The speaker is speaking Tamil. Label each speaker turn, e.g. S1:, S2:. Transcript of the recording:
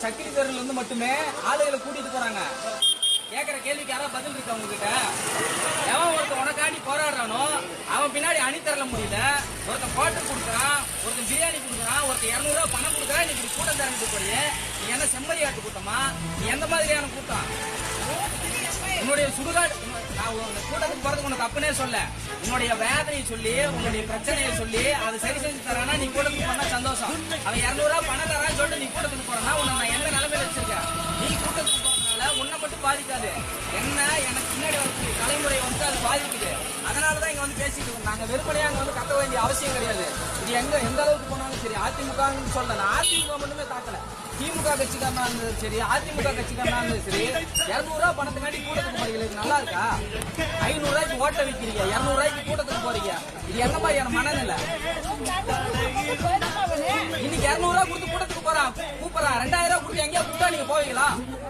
S1: சக்கிரி தெருல இருந்து மட்டுமே ஆளுகளை கூட்டிட்டு போறாங்க. கேக்குற கேள்விக்கு யாராவது பதில் இருக்கா உங்ககிட்ட? எவன் ஒருத்தன் உனக்காண்டி போராடுறானோ அவன் பின்னாடி அணி தரல முடியல. ஒருத்தன் கோட்டை கொடுக்குறான், ஒருத்தன் பிரியாணி கொடுக்குறான், ஒருத்தன் 200 ரூபாய் பணம் கொடுக்குறான். நீ இப்படி கூட்டம் தரட்டு போய் நீ என்ன செம்மறியாட்டு கூட்டமா? நீ எந்த மாதிரியான கூட்டம்? உன்னுடைய சுடுகாடு கூட்டத்துக்கு போறதுக்கு உனக்கு அப்பனே சொல்ல, உன்னுடைய வேதனையை சொல்லி உன்னுடைய பிரச்சனையை சொல்லி அதை சரி செஞ்சு தரானா நீ கூட்டத்துக்கு போனா சந்தோஷம். அவன் 200 ரூபாய் பணம் தரான்னு சொல்லிட்டு நீ கூட்டத்துக்கு போறனா உன்னை நான் எந்த நிலைமையில வச்சிருக்கேன்? நீ கூட்டத்துக்கு போறதுனால உன்னை மட்டும் பாதிக்காது, என்ன எனக்கு பின்னாடி வரக்கூடிய தலைமுறை வந்து அது பாதிக்குது. அதனாலதான் இங்க வந்து பேசிட்டு இருக்கோம். நாங்க வெறுமனையா அங்க வந்து கத்த வேண்டிய அவசியம் கிடையாது. இது எந்த அளவுக்கு போனாலும் சரி, அதிமுகன்னு சொல்லல, அதிமுக மட்டுமே தாக்கல, திமுக கட்சிக்காரனா இருந்தது சரி, அதிமுக கட்சிக்காரனா இருந்தது சரி, 200 ரூபாய் பணத்துக்காண்டி கூட்டத்துக்கு போறீங்க, இது நல்லா இருக்கா? 500 ரூபாய்க்கு ஓட்ட வைக்கிறீங்க, 200 ரூபாய்க்கு கூட்டத்துக்கு போறீங்க, இது என்ன மாதிரியான மனநிலை? இன்னைக்கு 200 ரூபாய் கொடுத்து கூட்டத்துக்கு போறான் கூப்பிடுறான், 2000 ரூபாய் கொடுத்து எங்கேயா கூட்டா நீங்க போவீங்களா?